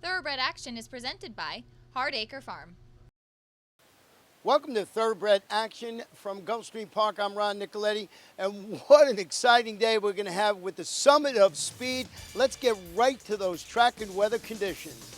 Thoroughbred Action is presented by Hardacre Farm. Welcome to Thoroughbred Action from Gulfstream Park. I'm Ron Nicoletti, and what an exciting day we're going to have with the Summit of Speed. Let's get right to those track and weather conditions.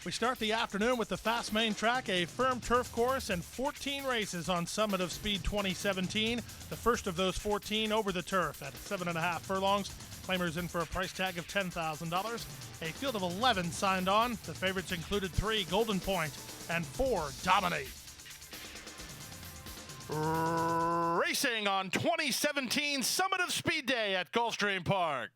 We start the afternoon with the Fast Main Track, a firm turf course, and 14 races on Summit of Speed 2017. The first of those 14 over the turf at 7.5 furlongs. Claimers in for a price tag of $10,000. A field of 11 signed on. The favorites included 3 Golden Point and 4 Dominate. Racing on 2017 Summit of Speed Day at Gulfstream Park.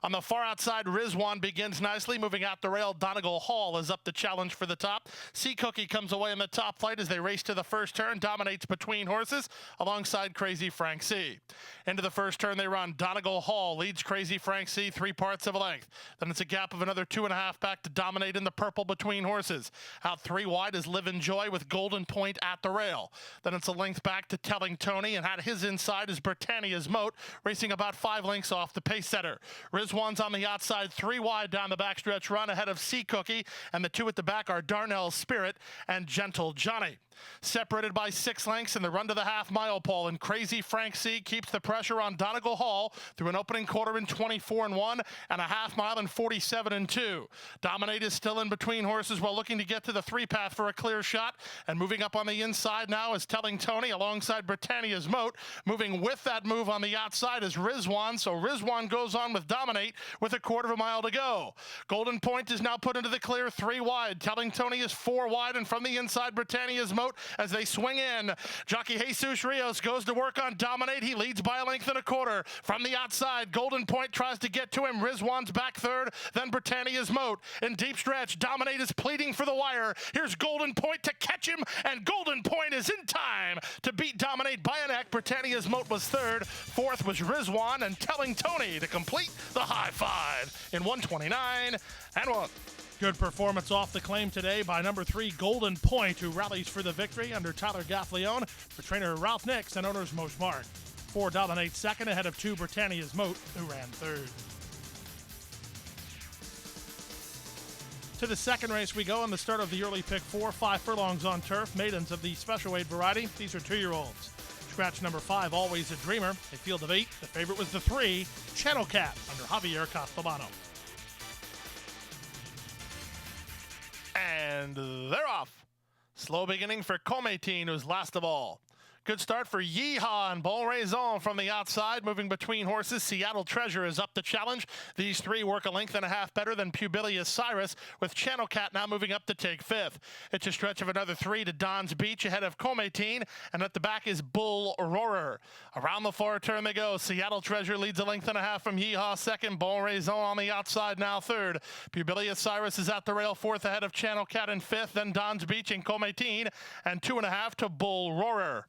On the far outside, Rizwan begins nicely, moving out the rail. Donegal Hall is up the challenge for the top. Sea Cookie comes away in the top flight as they race to the first turn, dominates between horses alongside Crazy Frank C. Into the first turn they run. Donegal Hall leads Crazy Frank C 3 parts of a length. Then it's a gap of another 2.5 back to Dominate in the purple between horses. Out 3 wide is Live and Joy with Golden Point at the rail. Then it's a length back to Telling Tony, and at his inside is Britannia's Moat, racing about 5 lengths off the pace setter. Rizwan's on the outside, 3 wide down the backstretch run ahead of Sea Cookie, and the 2 at the back are Darnell's Spirit and Gentle Johnny. Separated by 6 lengths in the run to the half-mile pole, and Crazy Frank C keeps the pressure on Donegal Hall through an opening quarter in 24-1 and a half-mile in 47-2. Dominate is still in between horses while looking to get to the 3-path for a clear shot, and moving up on the inside now is Telling Tony alongside Britannia's Moat. Moving with that move on the outside is Rizwan, so Rizwan goes on with Dominate with a quarter of a mile to go. Golden Point is now put into the clear, 3 wide. Telling Tony is 4 wide, and from the inside, Britannia's Moat as they swing in. Jockey Jesus Rios goes to work on Dominate. He leads by a length and a quarter. From the outside, Golden Point tries to get to him. Rizwan's back third, then Britannia's Moat. In deep stretch, Dominate is pleading for the wire. Here's Golden Point to catch him, and Golden Point is in time to beat Dominate by a neck. Britannia's Moat was third. Fourth was Rizwan, and Telling Tony to complete the high five in 1:29.1. Good performance off the claim today by number 3 Golden Point, who rallies for the victory under Tyler Gaffleone for trainer Ralph Nix and owner's Most Mark. 4 Dominate second ahead of 2 Britannia's Moat, who ran third. To the second race we go on the start of the early pick 4, 5 furlongs on turf, maidens of the special weight variety. These are 2-year-olds. Scratch number 5, Always a Dreamer, a field of 8. The favorite was the 3, Channel Cat, under Javier Castellano. And they're off. Slow beginning for Cometine, who's last of all. Good start for Yeehaw and Bon Raison from the outside, moving between horses. Seattle Treasure is up the challenge. These 3 work a length and a half better than Pubilius Cyrus, with Channel Cat now moving up to take 5th. It's a stretch of another 3 to Don's Beach ahead of Cometine, and at the back is Bull Roarer. Around the far turn they go. Seattle Treasure leads a length and a half from Yeehaw second. Bon Raison on the outside now third. Pubilius Cyrus is at the rail 4th ahead of Channel Cat in 5th, then Don's Beach and Cometine, and 2.5 to Bull Roarer.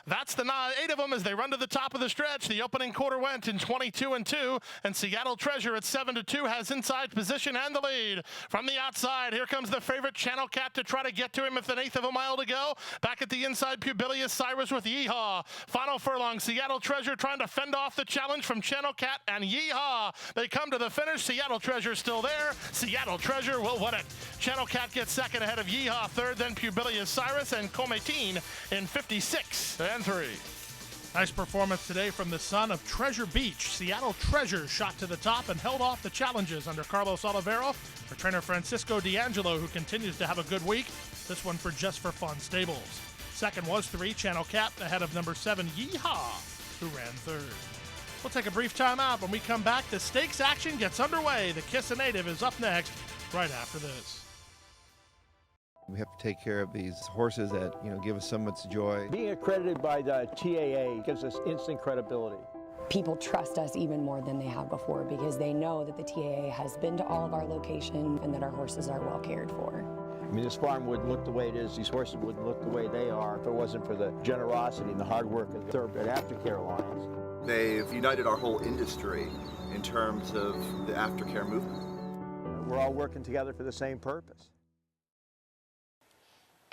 That's the 8 of them as they run to the top of the stretch. The opening quarter went in 22-2, and Seattle Treasure at 7-2 has inside position and the lead. From the outside, here comes the favorite Channel Cat to try to get to him with 1/8 of a mile to go. Back at the inside, Pubilius Cyrus with Yeehaw. Final furlong, Seattle Treasure trying to fend off the challenge from Channel Cat and Yeehaw. They come to the finish. Seattle Treasure still there. Seattle Treasure will win it. Channel Cat gets second ahead of Yeehaw third, then Pubilius Cyrus and Cometine in 56-3. Nice performance today from the son of Treasure Beach. Seattle Treasure shot to the top and held off the challenges under Carlos Olivero for trainer Francisco D'Angelo, who continues to have a good week. This one for Just for Fun Stables. Second was 3 Channel Cat ahead of number 7 Yeehaw, who ran third. We'll take a brief time out. When we come back, the stakes action gets underway. The Kiss a Native is up next right after this. We have to take care of these horses that, give us so much joy. Being accredited by the TAA gives us instant credibility. People trust us even more than they have before because they know that the TAA has been to all of our locations and that our horses are well cared for. I mean, this farm wouldn't look the way it is, these horses wouldn't look the way they are if it wasn't for the generosity and the hard work of the Thoroughbred Aftercare Alliance. They've united our whole industry in terms of the aftercare movement. We're all working together for the same purpose.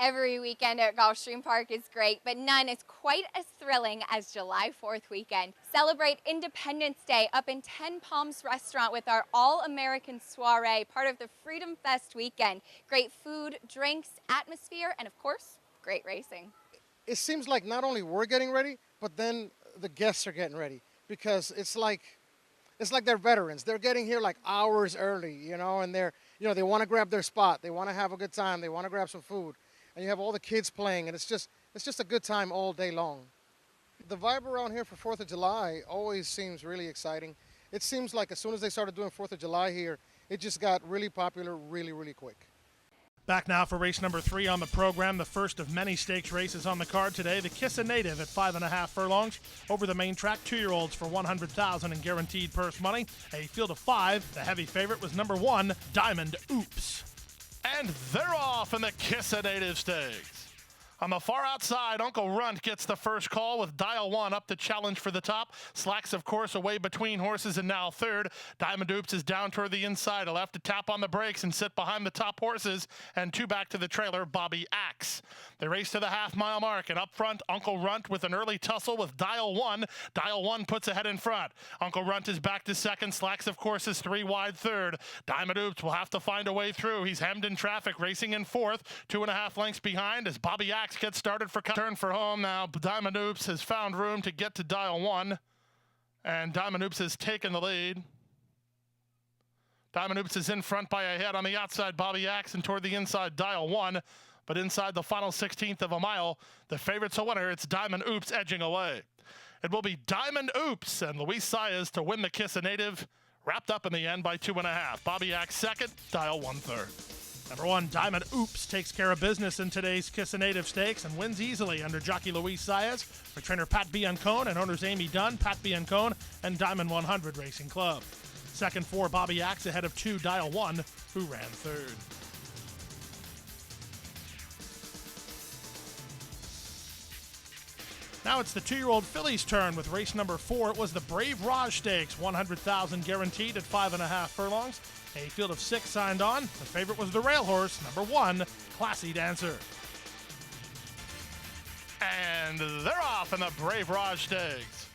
Every weekend at Gulfstream Park is great, but none is quite as thrilling as July 4th weekend. Celebrate Independence Day up in 10 Palms Restaurant with our All-American Soiree, part of the Freedom Fest weekend. Great food, drinks, atmosphere, and of course, great racing. It seems like not only we're getting ready, but then the guests are getting ready, because it's like they're veterans. They're getting here like hours early, and they want to grab their spot. They want to have a good time. They want to grab some food. And you have all the kids playing, and it's just a good time all day long. The vibe around here for 4th of July always seems really exciting. It seems like as soon as they started doing 4th of July here, it just got really popular really, really quick. Back now for race number 3 on the program, the first of many stakes races on the card today. The Kiss a Native at 5.5 furlongs over the main track. 2-year-olds for $100,000 in guaranteed purse money. A field of 5. The heavy favorite was number 1, Diamond Oops. And they're off in the Kiss a Native Stakes. On the far outside, Uncle Runt gets the first call with Dial 1 up to challenge for the top. Slacks, of course, away between horses and now third. Diamond Oops is down toward the inside. He'll have to tap on the brakes and sit behind the top horses. And 2 back to the trailer, Bobby Axe. They race to the half-mile mark, and up front, Uncle Runt with an early tussle with Dial 1. Dial 1 puts ahead in front. Uncle Runt is back to second. Slacks, of course, is 3 wide third. Diamond Oops will have to find a way through. He's hemmed in traffic, racing in fourth. 2.5 lengths behind as Bobby Axe gets started for turn for home. Now Diamond Oops has found room to get to Dial 1, and Diamond Oops has taken the lead. Diamond Oops is in front by a head. On the outside, Bobby Axe, and toward the inside, Dial 1. But inside the final 16th of a mile, the favorite's a winner. It's Diamond Oops edging away. It will be Diamond Oops and Luis Saez to win the Kiss a Native, wrapped up in the end by 2.5. Bobby Axe second, Dial 1 third. Number 1, Diamond Oops, takes care of business in today's Kiss a Native Stakes and wins easily under jockey Luis Saez for trainer Pat Biancone and owners Amy Dunn, Pat Biancone, and Diamond 100 Racing Club. Second for Bobby Axe ahead of 2, Dial 1, who ran third. Now it's the 2-year-old filly's turn with race number 4. It was the Brave Raj Stakes, $100,000 guaranteed at 5.5 furlongs. A field of 6 signed on. The favorite was the rail horse, number 1, Classy Dancer. And they're off in the Brave Raj Stakes.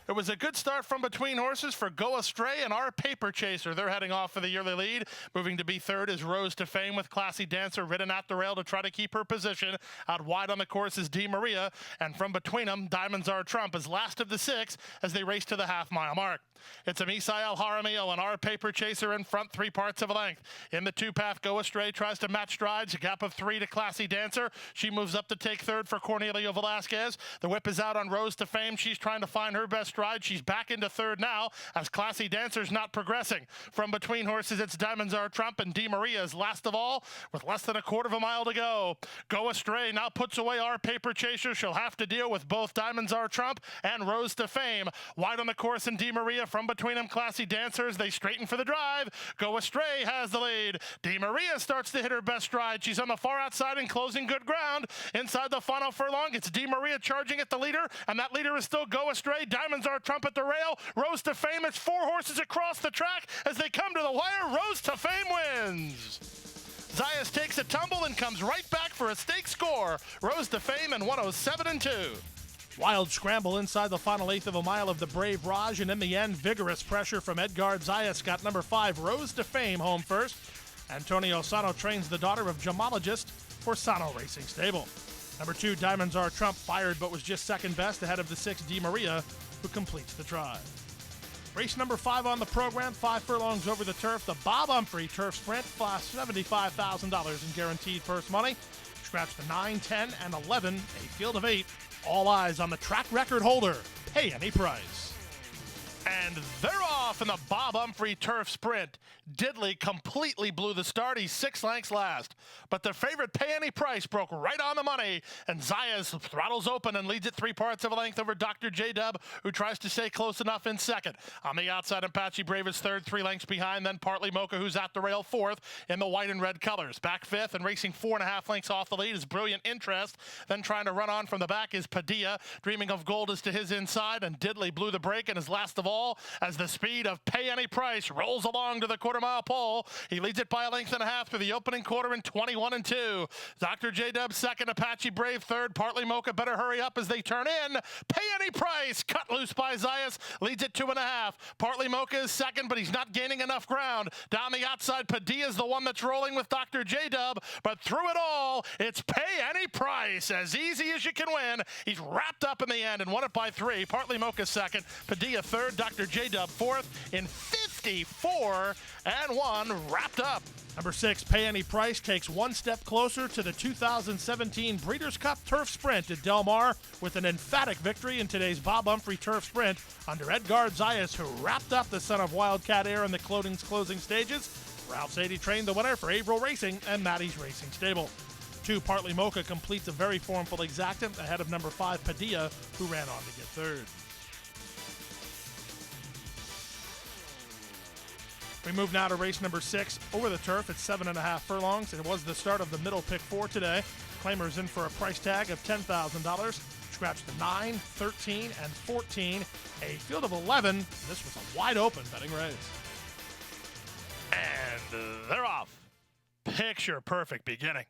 It was a good start from between horses for Go Astray and Our Paper Chaser. They're heading off for the yearly lead. Moving to be third is Rose to Fame with Classy Dancer ridden at the rail to try to keep her position. Out wide on the course is Di Maria. And from between them, Diamonds Are Trump is last of the 6 as they race to the half-mile mark. It's a Misael Jaramillo and Our Paper Chaser in front, 3 parts of a length. In the 2-path, Go Astray tries to match strides. A gap of 3 to Classy Dancer. She moves up to take third for Cornelio Velasquez. The whip is out on Rose to Fame. She's trying to find her best stride. She's back into third now as Classy Dancer's not progressing. From between horses, it's Diamonds Are Trump, and Di Maria is last of all with less than a quarter of a mile to go. Go Astray now puts away Our Paper Chaser. She'll have to deal with both Diamonds Are Trump and Rose to Fame. Wide on the course, and Di Maria from between them, Classy Dancers. They straighten for the drive. Go Astray has the lead. Di Maria starts to hit her best stride. She's on the far outside and closing good ground. Inside the final furlong, it's Di Maria charging at the leader, and that leader is still Go Astray. Diamonds Are Trump at the rail. Rose to Fame. It's 4 horses across the track as they come to the wire. Rose to Fame wins. Zayas takes a tumble and comes right back for a stake score. Rose to Fame and 107-2. Wild scramble inside the final 1/8 of a mile of the Brave Raj, and in the end, vigorous pressure from Edgard Zayas got number 5, Rose to Fame, home first. Antonio Sano trains the daughter of gemologist for Sano Racing Stable. Number 2, Diamonds Are Trump, fired but was just second best ahead of the 6, Di Maria, who completes the try. Race number 5 on the program, 5 furlongs over the turf. The Bob Humphrey Turf Sprint, $75,000 in guaranteed purse money. Scratch the 9, 10, and 11, a field of 8. All eyes on the track record holder. Pay any price. And they're off in the Bob Humphrey Turf Sprint. Diddley completely blew the start. He's 6 lengths last. But the favorite Pay Any Price broke right on the money. And Zayas throttles open and leads it 3 parts of a length over Dr. J-Dub, who tries to stay close enough in second. On the outside, Apache Brave is third, 3 lengths behind. Then Partly Mocha, who's at the rail, fourth in the white and red colors. Back fifth and racing 4.5 lengths off the lead is Brilliant Interest. Then trying to run on from the back is Padilla. Dreaming of Gold is to his inside. And Diddley blew the break and is last of all all as the speed of Pay Any Price rolls along to the quarter-mile pole. He leads it by a length and a half through the opening quarter in 21-2. Dr. J-Dub second, Apache Brave third, Partly Mocha better hurry up as they turn in. Pay Any Price cut loose by Zayas, leads it 2.5. Partly Mocha is second, but he's not gaining enough ground. Down the outside, Padilla's the one that's rolling with Dr. J-Dub, but through it all, it's Pay Any Price. As easy as you can win. He's wrapped up in the end and won it by 3. Partly Mocha second, Padilla third, Dr. J-Dub fourth in 54-1 wrapped up. Number 6, Pay Any Price takes one step closer to the 2017 Breeders' Cup Turf Sprint at Del Mar with an emphatic victory in today's Bob Humphrey Turf Sprint under Edgar Zayas, who wrapped up the son of Wildcat Air in the closing stages. Ralph Sadie trained the winner for Averill Racing and Maddie's Racing Stable. 2, Partly Mocha completes a very formful exactant ahead of number 5, Padilla, who ran on to get third. We move now to race number 6 over the turf at 7.5 furlongs. It was the start of the middle pick 4 today. Claimers in for a price tag of $10,000. Scratch the 9, 13, and 14. A field of 11. This was a wide open betting race. And they're off. Picture perfect beginning.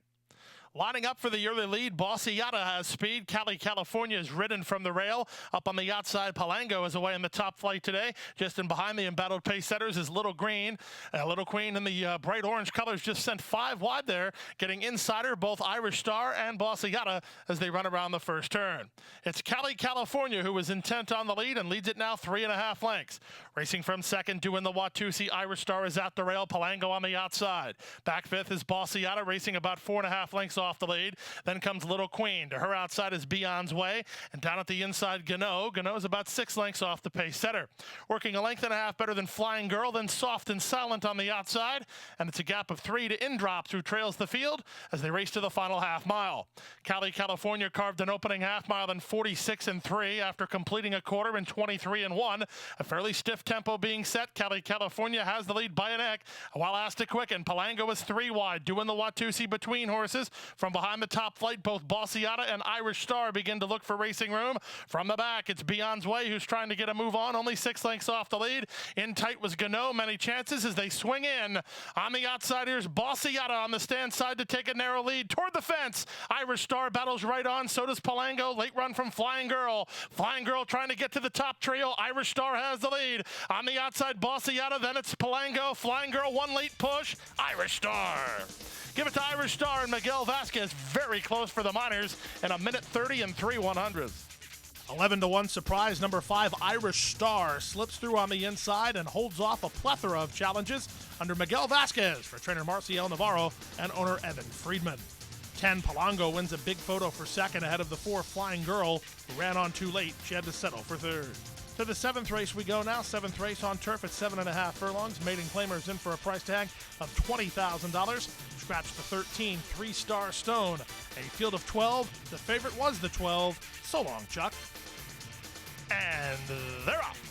Lining up for the early lead, Bossy Yata has speed. Cali, California is ridden from the rail. Up on the outside, Palango is away in the top flight today. Just in behind the embattled pace setters is Little Green. Little Queen in the bright orange colors just sent 5 wide there, getting insider both Irish Star and Bossy Yata as they run around the first turn. It's Cali, California who was intent on the lead and leads it now 3.5 lengths. Racing from second, doing the Watusi. Irish Star is at the rail. Palango on the outside. Back fifth is Bossy Yata, racing about 4.5 lengths off the lead. Then comes Little Queen. To her outside is Beyond's Way. And down at the inside, Gano. Gano's about 6 lengths off the pace setter. Working a length and a half better than Flying Girl, then Soft and Silent on the outside. And it's a gap of 3 to Indrop, who trails the field as they race to the final half mile. Cali, California carved an opening half mile in 46-3 after completing a quarter in 23-1. A fairly stiff tempo being set. Cali, California has the lead by a neck, while asked to quicken. Palango is 3 wide, doing the Watusi between horses. From behind the top flight, both Bossy Yata and Irish Star begin to look for racing room. From the back, it's Beyond's Way, who's trying to get a move on, only 6 lengths off the lead. In tight was Gano, many chances as they swing in. On the outside, here's Bossy Yata on the stand side to take a narrow lead toward the fence. Irish Star battles right on, so does Palango. Late run from Flying Girl. Flying Girl trying to get to the top trio. Irish Star has the lead. On the outside, Bossy Yata, then it's Palango. Flying Girl, 1 late push. Irish Star. Give it to Irish Star and Miguel Vasquez, very close for the Miners, in 1:30 and 3/100. 11-1 surprise, number 5, Irish Star, slips through on the inside and holds off a plethora of challenges under Miguel Vasquez for trainer Marcial Navarro and owner Evan Friedman. 10, Palango wins a big photo for second ahead of the 4, Flying Girl, who ran on too late. She had to settle for third. To the 7th race we go now. 7th race on turf at 7.5 furlongs. Maiden claimers in for a price tag of $20,000. Scratch the 13, 3-Star Stone. A field of 12. The favorite was the 12. So long, Chuck. And they're off.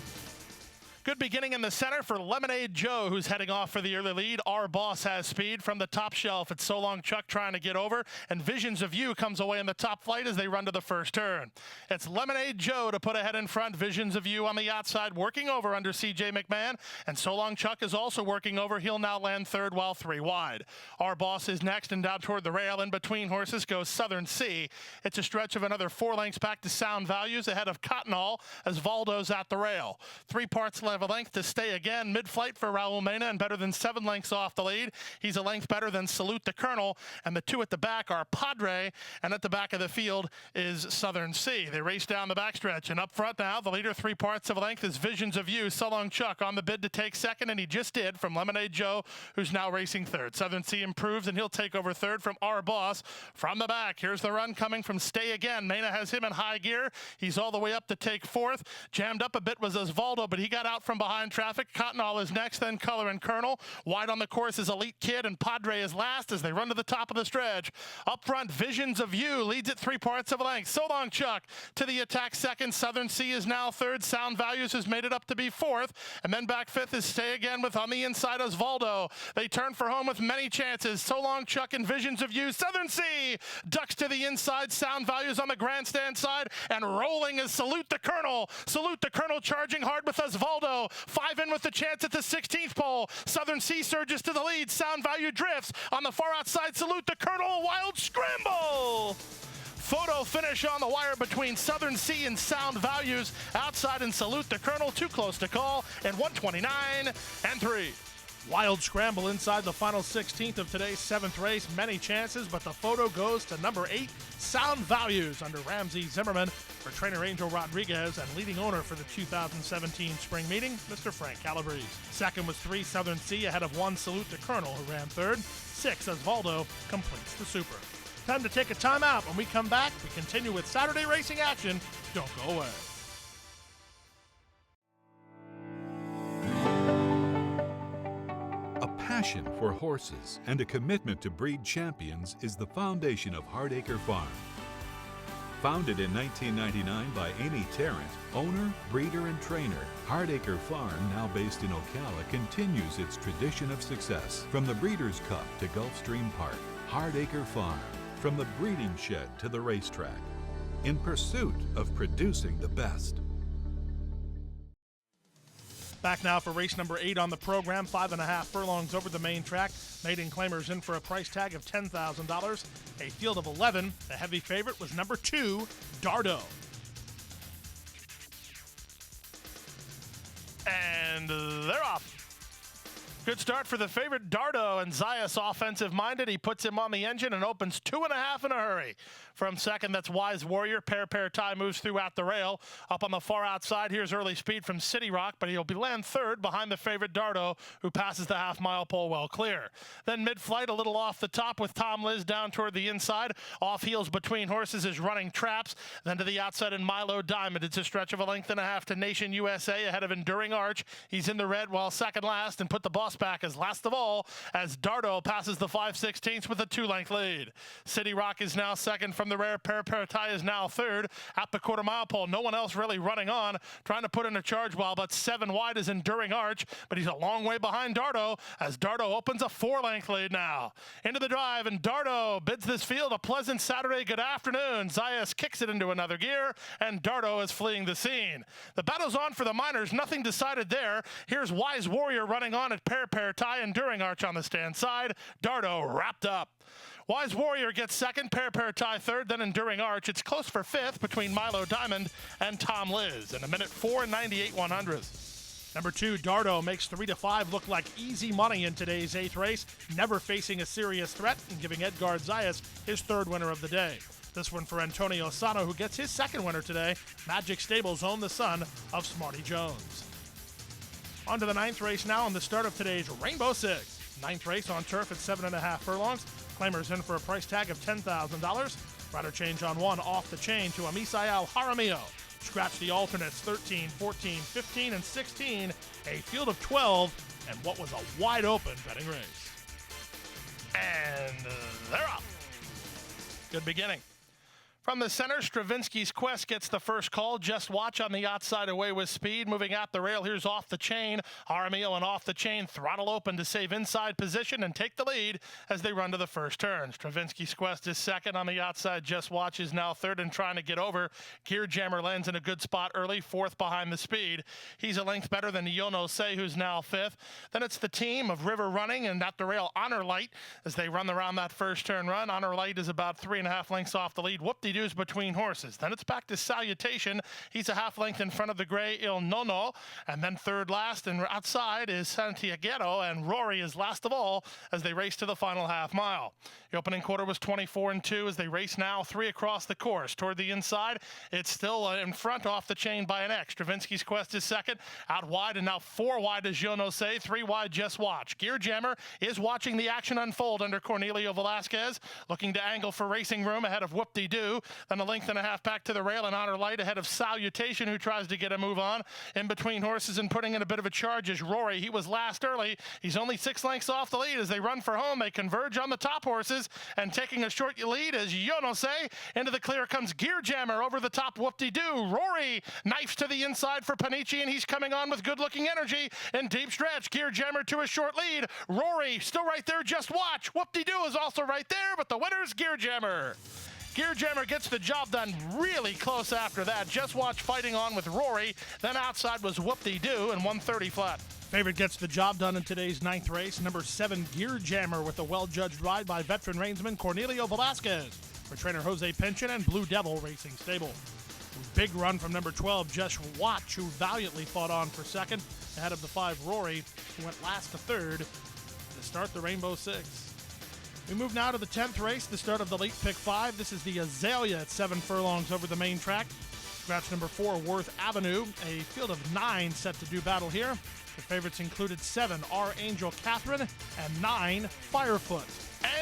Good beginning in the center for Lemonade Joe, who's heading off for the early lead. Our Boss has speed from the top shelf. It's So Long Chuck trying to get over, and Visions of You comes away in the top flight as they run to the first turn. It's Lemonade Joe to put ahead in front. Visions of You on the outside, working over under C.J. McMahon, and So Long Chuck is also working over. He'll now land third while 3 wide. Our Boss is next, and down toward the rail in between horses goes Southern Sea. It's a stretch of another 4 lengths back to Sound Values ahead of Cotton All as Valdo's at the rail. 3 parts left. A length to Stay Again, mid-flight for Raul Mena and better than 7 lengths off the lead. He's a length better than Salute the Colonel, and the 2 at the back are Padre, and at the back of the field is Southern Sea. They race down the backstretch, and up front now, the leader 3 parts of a length is Visions of You. So Long Chuck on the bid to take second, and he just did from Lemonade Joe, who's now racing third. Southern Sea improves, and he'll take over third from Our Boss. From the back, here's the run coming from Stay Again. Mena has him in high gear. He's all the way up to take fourth. Jammed up a bit was Osvaldo, but he got out from behind traffic. Cotton All is next, then Color and Colonel. Wide on the course is Elite Kid, and Padre is last as they run to the top of the stretch. Up front, Visions of You leads it 3 parts of a length. So Long Chuck to the attack second. Southern Sea is now third. Sound Values has made it up to be fourth. And then back fifth is Stay Again with on the inside Osvaldo. They turn for home with many chances. So Long Chuck and Visions of You. Southern Sea ducks to the inside. Sound Values on the grandstand side. And rolling is Salute the Colonel. Salute the Colonel charging hard with Osvaldo. Osvaldo. 5 in with the chance at the 16th pole. Southern Sea surges to the lead. Sound Value drifts. On the far outside, Salute the Colonel. Wild Scramble. Photo finish on the wire between Southern Sea and Sound Values. Outside and Salute the Colonel. Too close to call. And 129 and 3. Wild Scramble inside the final 16th of today's 7th race. Many chances, but the photo goes to number 8, Sound Values, under Ramsey Zimmerman for trainer Angel Rodriguez and leading owner for the 2017 spring meeting, Mr. Frank Calabrese. Second was 3, Southern Sea, ahead of 1, Salute the Colonel, who ran third. 6, Osvaldo completes the super. Time to take a timeout. When we come back, we continue with Saturday racing action. Don't go away. A passion for horses and a commitment to breed champions is the foundation of Hardacre Farm. Founded in 1999 by Amy Tarrant, owner, breeder, and trainer, Hardacre Farm, now based in Ocala, continues its tradition of success. From the Breeders' Cup to Gulfstream Park, Hardacre Farm, from the breeding shed to the racetrack, in pursuit of producing the best. Back now for race number 8 on the program, 5.5 furlongs over the main track. Maiden claimers in for a price tag of $10,000. A field of 11. The heavy favorite was number 2, Dardo. And they're off. Good start for the favorite, Dardo, and Zayas offensive-minded. He puts him on the engine and opens 2.5 in a hurry. From second, that's Wise Warrior. Pair tie moves throughout the rail. Up on the far outside, here's Early Speed from City Rock, but he'll land third behind the favorite, Dardo, who passes the half-mile pole well clear. Then mid-flight, a little off the top with Tom Liz down toward the inside. Off heels between horses is Running Traps. Then to the outside in Milo Diamond. It's a stretch of 1.5 lengths to Nation USA ahead of Enduring Arch. He's in the red while second last, and put the boss back as last of all as Dardo passes the 5/16 with a 2-length lead. City Rock is now second from the rear. Paratai is now third at the quarter-mile pole. No one else really running on, trying to put in a charge while, but 7 wide is Enduring Arch, but he's a long way behind Dardo as Dardo opens a 4-length lead now. Into the drive, and Dardo bids this field a pleasant Saturday good afternoon. Zayas kicks it into another gear, and Dardo is fleeing the scene. The battle's on for the minors. Nothing decided there. Here's Wise Warrior running on at Paratai, Enduring Arch on the stand side. Dardo wrapped up. Wise Warrior gets second, Paratai third, then Enduring Arch. It's close for fifth between Milo Diamond and Tom Liz in 1:04.98 Number 2, Dardo, makes 3 to 5 look like easy money in today's 8th race, never facing a serious threat and giving Edgar Zayas his 3rd winner of the day. This one for Antonio Sano, who gets his 2nd winner today. Magic Stables own the son of Smarty Jones. On to the 9th race now, and the start of today's Rainbow Six. 9th race on turf at 7.5 furlongs. Claimers in for a price tag of $10,000. Rider change on 1 off the chain to Amisael Jaramillo. Scratch the alternates 13, 14, 15, and 16. A field of 12, and what was a wide open betting race. And they're up. Good beginning. From the center, Stravinsky's Quest gets the first call. Just Watch on the outside away with speed. Moving out the rail, here's Off the Chain. Jaramillo and Off the Chain throttle open to save inside position and take the lead as they run to the first turn. Stravinsky's Quest is second on the outside. Just Watch is now third and trying to get over. Gear Jammer lands in a good spot early, fourth behind the speed. He's a length better than Yono Say, who's now fifth. Then it's the team of River Running and at the rail, Honor Light as they run around that first turn run. Honor Light is about 3.5 lengths off the lead. Whoop-de-doo's between horses. Then it's back to Salutation. He's a half length in front of the gray Il Nono. And then third last and outside is Santiago, and Rory is last of all as they race to the final half mile. The opening quarter was 24-2 as they race now 3 across the course. Toward the inside, it's still in front off the chain by an X. Stravinsky's Quest is second. Out wide, and now 4 wide is Yono Say. 3 wide, Just Watch. Gear Jammer is watching the action unfold under Cornelio Velasquez, looking to angle for racing room ahead of Whoop-de-Doo. Then a length and a half back to the rail, and Honor Light ahead of Salutation, who tries to get a move on. In between horses and putting in a bit of a charge is Rory. He was last early. He's only 6 lengths off the lead as they run for home. They converge on the top horses, and taking a short lead as Yono Say. Into the clear comes Gear Jammer over the top, Whoop-de-Doo. Rory knifes to the inside for Panici, and he's coming on with good-looking energy. In deep stretch, Gear Jammer to a short lead. Rory still right there, Just Watch. Whoop-de-Doo is also right there, but the winner's Gear Jammer. Gear Jammer gets the job done really close after that. Just Watch fighting on with Rory. Then outside was Whoop-De-Doo and 130 flat. Favorite gets the job done in today's 9th race. Number 7, Gear Jammer, with a well-judged ride by veteran reinsman Cornelio Velasquez for trainer Jose Pinchin and Blue Devil Racing Stable. Big run from number 12, Just Watch, who valiantly fought on for second, ahead of the 5, Rory, who went last to third to start the Rainbow Six. We move now to the 10th race, the start of the late pick 5. This is the Azalea at 7 furlongs over the main track. Scratch number 4, Worth Avenue. A field of 9 set to do battle here. The favorites included 7, Our Angel Catherine, and 9, Firefoot.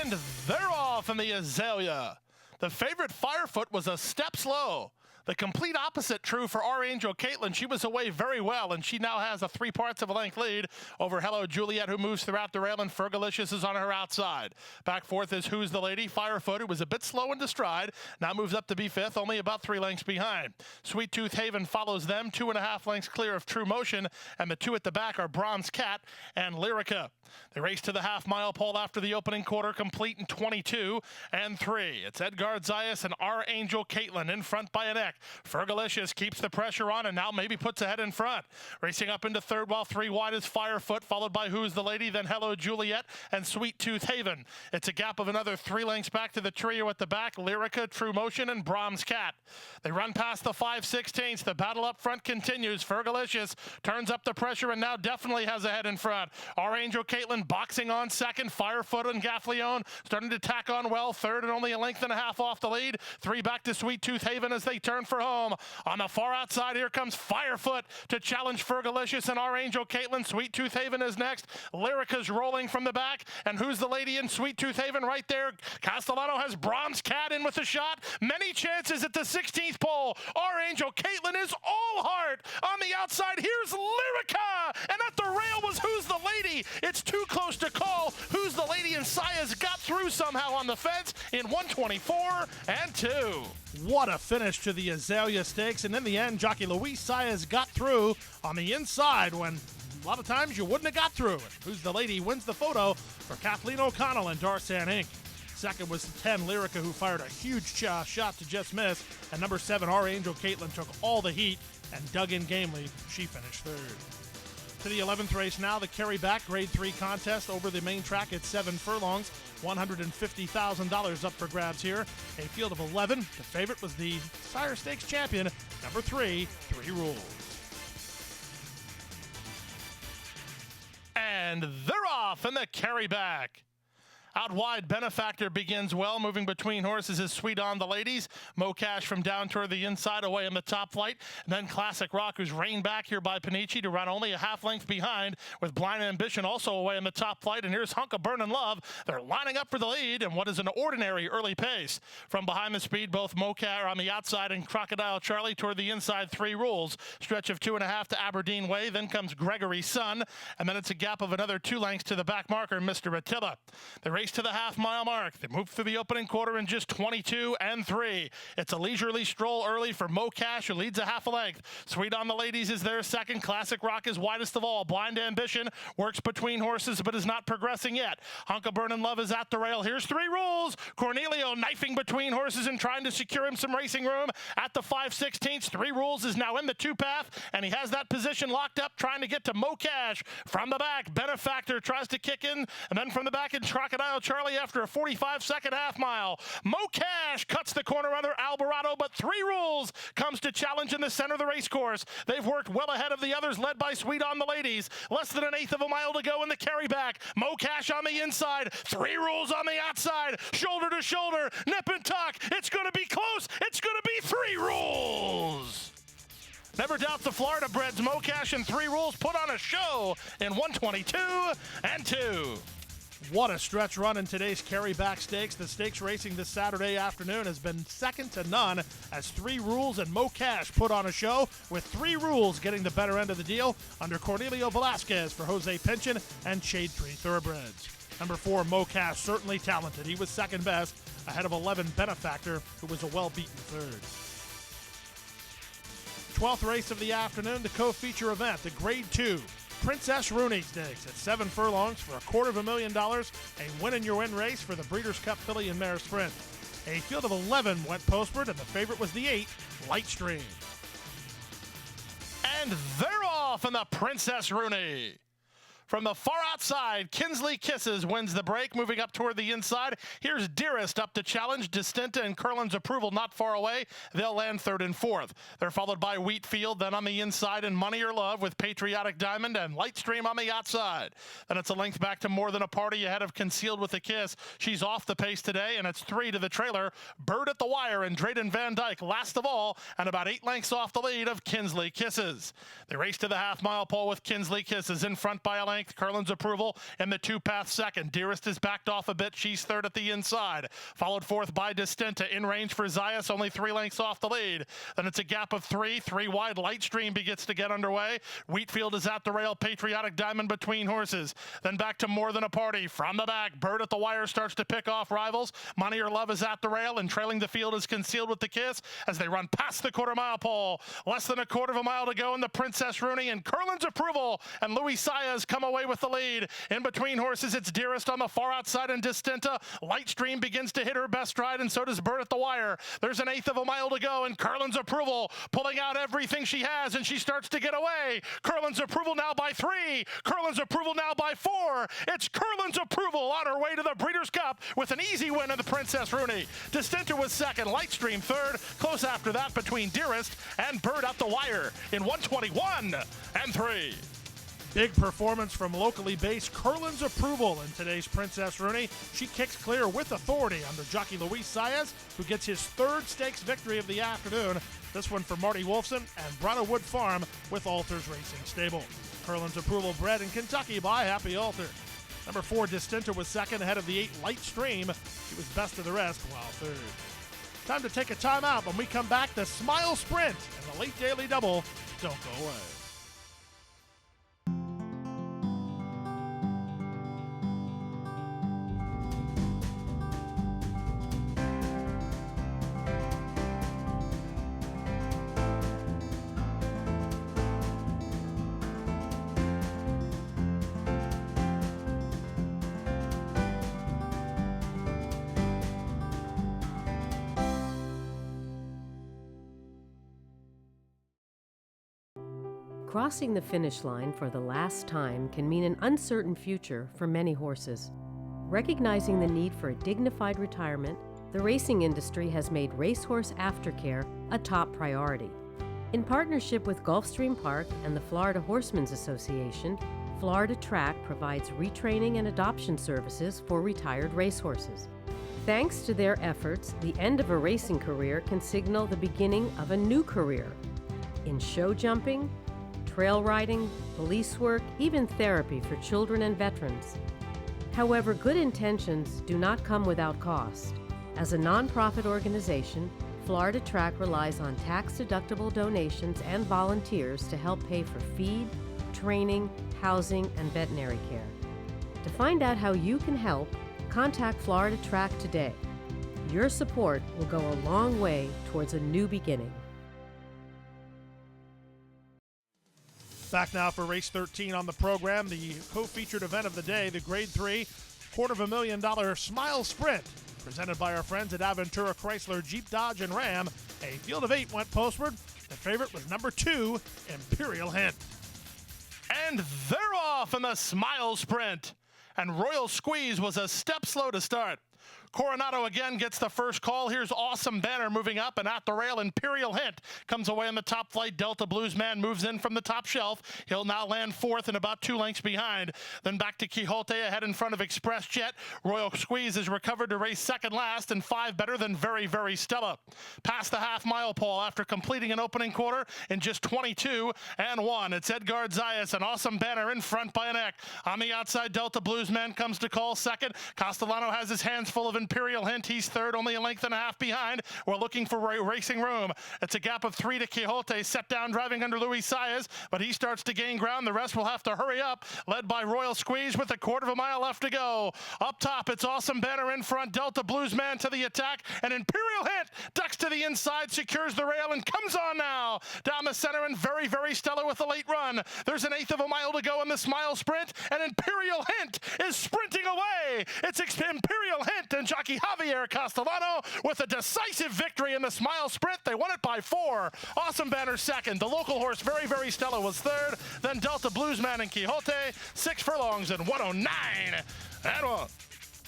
And they're off in the Azalea. The favorite Firefoot was a step slow. The complete opposite true for Our Angel Caitlin. She was away very well, and she now has a 3/4 of a length lead over Hello Juliet, who moves throughout the rail, and Fergalicious is on her outside. Back fourth is Who's the Lady? Firefoot, who was a bit slow into stride, now moves up to be 5th, only about 3 lengths behind. Sweet Tooth Haven follows them, 2.5 lengths clear of True Motion, and the 2 at the back are Bronze Cat and Lyrica. They race to the half-mile pole after the opening quarter, complete in 22 and 3. It's Edgar Zayas and Our Angel Caitlin in front by a neck. Fergalicious keeps the pressure on and now maybe puts ahead in front. Racing up into third while 3 wide is Firefoot, followed by Who's the Lady, then Hello Juliet and Sweet Tooth Haven. It's a gap of another 3 lengths back to the trio at the back, Lyrica, True Motion, and Bronze Cat. They run past the 5/16. The battle up front continues. Fergalicious turns up the pressure and now definitely has a head in front. Our Angel Caitlin boxing on second. Firefoot and Gaffleone starting to tack on well. Third and only a length and a half off the lead. 3 back to Sweet Tooth Haven as they turn for home. On the far outside, here comes Firefoot to challenge Fergalicious and Our Angel Caitlin. Sweet Tooth Haven is next. Lyrica's rolling from the back. And Who's the Lady in Sweet Tooth Haven right there. Castellano has Bronze Cat in with a shot. Many chances at the 16th pole. Our Angel Caitlin is all heart. On the outside, here's Lyrica. And at the rail was Who's the Lady. It's too close to call. Who's the Lady and Sayas got through somehow on the fence in 124 and 2. What a finish to the Azalea Stakes, and in the end, jockey Luis Sayas got through on the inside when a lot of times you wouldn't have got through. Who's the Lady wins the photo for Kathleen O'Connell and Darsan Inc. Second was 10, Lyrica, who fired a huge shot to just miss, and number 7, Our Angel Caitlin, took all the heat and dug in gamely. She finished third. To the 11th race now, the carryback Grade 3 contest over the main track at 7 furlongs. $150,000 up for grabs here. A field of 11. The favorite was the Sire Stakes champion, number 3, 3 Rules. And they're off in the carryback. Out wide, Benefactor begins well, moving between horses is Sweet on the Ladies. Mo Cash from down toward the inside, away in the top flight. And then Classic Rock, who's reined back here by Panici to run only a half length behind, with Blind Ambition also away in the top flight. And here's Hunk of Burnin' Love. They're lining up for the lead in what is an ordinary early pace. From behind the speed, both Mo Cash on the outside and Crocodile Charlie toward the inside, 3 Rules. Stretch of 2.5 to Aberdeen Way. Then comes Gregory's Son. And then it's a gap of another 2 lengths to the back marker, Mr. Attila. They race to the half-mile mark. They move through the opening quarter in just 22 and 3. It's a leisurely stroll early for Mo Cash, who leads a half a length. Sweet on the Ladies is their second. Classic Rock is widest of all. Blind Ambition works between horses but is not progressing yet. Hunk of Burnin' Love is at the rail. Here's 3 Rules. Cornelio knifing between horses and trying to secure him some racing room at the 5/16. 3 Rules is now in the 2 path, and he has that position locked up, trying to get to Mo Cash from the back. Benefactor tries to kick in, and then from the back in Crocodile Charlie after a 45-second half mile. Mo Cash cuts the corner under Alvarado, but 3 Rules comes to challenge in the center of the race course. They've worked well ahead of the others, led by Sweet on the Ladies. Less than 1/8 of a mile to go in the carryback. Mo Cash on the inside, 3 Rules on the outside, shoulder to shoulder, nip and tuck. It's going to be close. It's going to be 3 Rules. Never doubt the Florida breds. Mo Cash and 3 Rules put on a show in 122 and 2. What a stretch run in today's carryback stakes. The stakes racing this Saturday afternoon has been second to none as 3 Rules and Mo Cash put on a show, with 3 Rules getting the better end of the deal under Cornelio Velasquez for Jose Pinchin and Shade 3 Thoroughbreds. Number 4, Mo Cash, certainly talented. He was second best, ahead of 11, Benefactor, who was a well-beaten third. 12th race of the afternoon, the co-feature event, the Grade 2 Princess Rooney Stakes at 7 furlongs for $250,000, a win-in-your-win race for the Breeders' Cup Filly and Mare Sprint. A field of 11 went postward, and the favorite was the 8, Lightstream. And they're off in the Princess Rooney. From the far outside, Kinsley Kisses wins the break, moving up toward the inside. Here's Dearest up to challenge. Distinta and Curlin's Approval not far away. They'll land third and fourth. They're followed by Wheatfield, then on the inside, and Money or Love with Patriotic Diamond and Lightstream on the outside. Then it's a length back to More Than a Party ahead of Concealed with a Kiss. She's off the pace today, and it's 3 to the trailer. Bird at the Wire and Drayden Van Dyke last of all, and about 8 lengths off the lead of Kinsley Kisses. They race to the half-mile pole with Kinsley Kisses in front by a length. Curlin's Approval in the 2-path second. Dearest is backed off a bit. She's third at the inside. Followed fourth by Distinta. In range for Zayas, only 3 lengths off the lead. Then it's a gap of 3. 3 wide. Lightstream begins to get underway. Wheatfield is at the rail. Patriotic Diamond between horses. Then back to More Than a Party. From the back, Bird at the Wire starts to pick off rivals. Money or Love is at the rail, and trailing the field is Concealed with the Kiss as they run past the quarter-mile pole. Less than a quarter of a mile to go in the Princess Rooney, and Curlin's Approval and Louis Saez come away with the lead. In between horses, it's Dearest on the far outside and Distinta. Lightstream begins to hit her best stride, and so does Bird at the Wire. There's an 1/8 of a mile to go, and Curlin's Approval pulling out everything she has, and she starts to get away. Curlin's Approval now by 3. Curlin's Approval now by 4. It's Curlin's Approval on her way to the Breeders' Cup with an easy win in the Princess Rooney. Distinta was second, Lightstream third. Close after that between Dearest and Bird at the Wire in 1:21 and 3. Big performance from locally based Curlin's Approval in today's Princess Rooney. She kicks clear with authority under jockey Luis Saez, who gets his 3rd stakes victory of the afternoon. This one for Marty Wolfson and Bronna Wood Farm with Alters Racing Stable. Curlin's Approval bred in Kentucky by Happy Alter. Number 4, Distinta was second ahead of the 8, Lightstream. She was best of the rest while third. Time to take a timeout. When we come back, the Smile Sprint and the late Daily Double. Don't go away. Crossing the finish line for the last time can mean an uncertain future for many horses. Recognizing the need for a dignified retirement, the racing industry has made racehorse aftercare a top priority. In partnership with Gulfstream Park and the Florida Horsemen's Association, Florida Track provides retraining and adoption services for retired racehorses. Thanks to their efforts, the end of a racing career can signal the beginning of a new career. In show jumping, trail riding, police work, even therapy for children and veterans. However, good intentions do not come without cost. As a nonprofit organization, Florida Track relies on tax-deductible donations and volunteers to help pay for feed, training, housing, and veterinary care. To find out how you can help, contact Florida Track today. Your support will go a long way towards a new beginning. Back now for race 13 on the program, the co-featured event of the day, the Grade 3 $250,000 Smile Sprint, presented by our friends at Aventura Chrysler, Jeep, Dodge, and Ram. A field of 8 went postward. The favorite was number 2, Imperial Hint. And they're off in the Smile Sprint. And Royal Squeeze was a step slow to start. Coronado again gets the first call. Here's Awesome Banner moving up, and at the rail, Imperial Hint comes away on the top flight. Delta Bluesman moves in from the top shelf. He'll now land 4th and about 2 lengths behind. Then back to Quixote ahead in front of Express Jet. Royal Squeeze is recovered to race second last, and 5 better than Very, Very Stella. Past the half-mile pole after completing an opening quarter in just 22 and 1. It's Edgard Zayas and Awesome Banner in front by a neck. On the outside, Delta Bluesman comes to call second. Castellano has his hands full of Imperial Hint. He's third, only a length and a half behind. We're looking for racing room. It's a gap of 3 to Quixote, set down driving under Luis Saez, but he starts to gain ground. The rest will have to hurry up, led by Royal Squeeze with a quarter of a mile left to go. Up top, it's Awesome Banner in front, Delta Bluesman to the attack, and Imperial Hint ducks to the inside, secures the rail, and comes on now. Down the center, and Very, Very Stella with a late run. There's an 1/8 of a mile to go in the Smile Sprint, and Imperial Hint is sprinting away. It's Imperial Hint and jockey Javier Castellano with a decisive victory in the Smile Sprint. They won it by 4. Awesome Banner second. The local horse Very Very Stella was third. Then Delta Bluesman and Quixote, 6 furlongs and 109 and 1.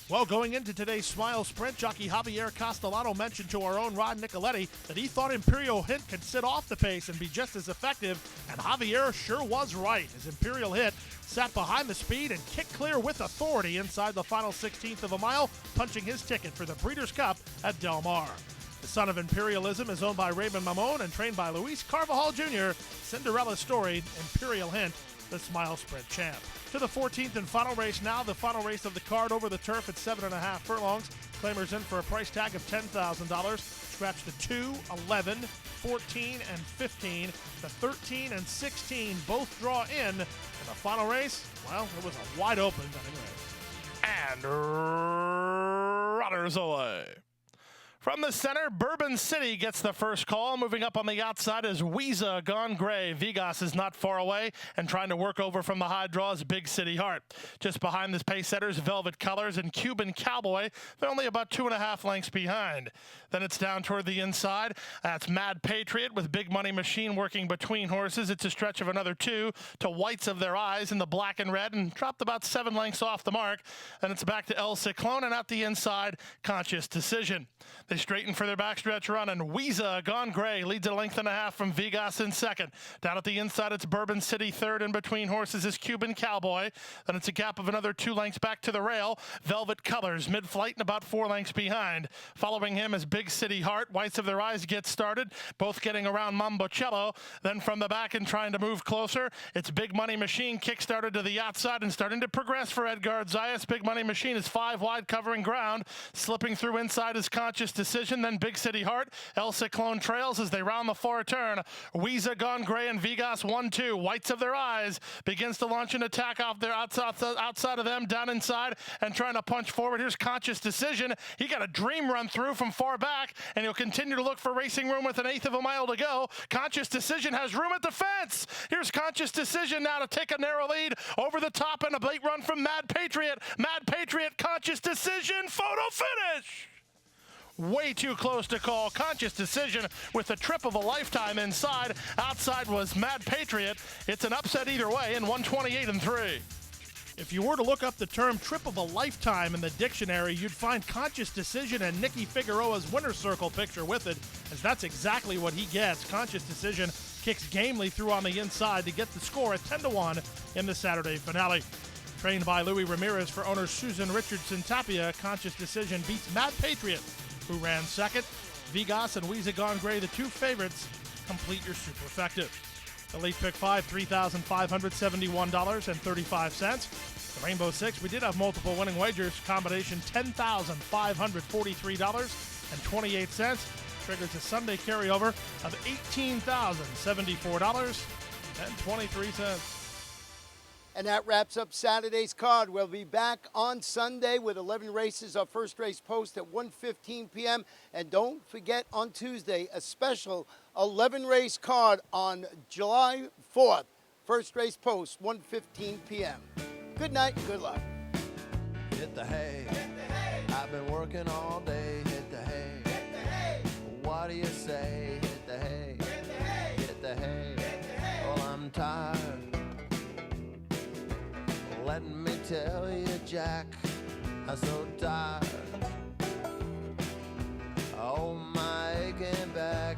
Well, going into today's Smile Sprint, jockey Javier Castellano mentioned to our own Ron Nicoletti that he thought Imperial Hit could sit off the pace and be just as effective, and Javier sure was right, as Imperial Hit sat behind the speed and kicked clear with authority inside the final 16th of a mile, punching his ticket for the Breeders' Cup at Del Mar. The son of Imperialism is owned by Raymond Mamon and trained by Luis Carvajal Jr., Cinderella storied Imperial Hint, the Smile Sprint champ. To the 14th and final race now, the final race of the card over the turf at 7.5 furlongs. Claimers in for a price tag of $10,000. Scratch the 2, 11, 14, and 15. The 13 and 16 both draw in. And the final race, well, it was a wide open betting race. And runners away. From the center, Bourbon City gets the first call. Moving up on the outside is Weeza Gone Gray. Vegas is not far away and trying to work over from the high draw is Big City Heart. Just behind the pace setters, Velvet Colors and Cuban Cowboy. They're only about 2.5 lengths behind. Then it's down toward the inside. That's Mad Patriot with Big Money Machine working between horses. It's a stretch of another 2 to Whites of Their Eyes in the black and red and dropped about 7 lengths off the mark. Then it's back to El Ciclone and out the inside, Conscious Decision. They straighten for their backstretch run, and Weeza Gone Gray leads a length and a half from Vegas in second. Down at the inside, it's Bourbon City third. In between horses is Cuban Cowboy. Then it's a gap of another 2 lengths back to the rail. Velvet Colors mid-flight and about 4 lengths behind. Following him is Big City Heart. Whites of Their Eyes get started, both getting around Mambocello. Then from the back and trying to move closer, it's Big Money Machine kick-started to the outside and starting to progress for Edgar Zayas. Big Money Machine is 5 wide covering ground. Slipping through inside is Conscious Decision. Then Big City Heart. El Ciclone trails as they round the far turn. Weeza Gone Gray and Vegas 1-2. Whites of Their Eyes begins to launch an attack off their outside of them, down inside and trying to punch forward. Here's Conscious Decision. He got a dream run through from far back, and he'll continue to look for racing room with 1/8 of a mile to go. Conscious Decision has room at the fence. Here's Conscious Decision now to take a narrow lead over the top, and a late run from Mad Patriot. Mad Patriot, Conscious Decision, photo finish. Way too close to call. Conscious Decision with the trip of a lifetime inside. Outside was Mad Patriot. It's an upset either way in 128 and 3. If you were to look up the term trip of a lifetime in the dictionary, you'd find Conscious Decision and Nicky Figueroa's winner's circle picture with it, as that's exactly what he gets. Conscious Decision kicks gamely through on the inside to get the score at 10-1 in the Saturday finale. Trained by Louis Ramirez for owner Susan Richardson Tapia, Conscious Decision beats Mad Patriot, who ran second. Vegas and Weeza Gone Gray, the 2 favorites, complete your superfecta. Elite Pick 5, $3,571.35. The Rainbow Six, we did have multiple winning wagers. Combination $10,543.28. Triggers a Sunday carryover of $18,074.23. And that wraps up Saturday's card. We'll be back on Sunday with 11 races. Our first race post at 1:15 p.m. And don't forget on Tuesday, a special 11-race card on July 4th. First race post, 1:15 p.m. Good night and good luck. Hit the hay. I've been working all day. Hit the hay. What do you say? Hit the hay. Hit the hay. Well, I'm tired. Let me tell you, Jack, I'm so tired. Oh, my aching back.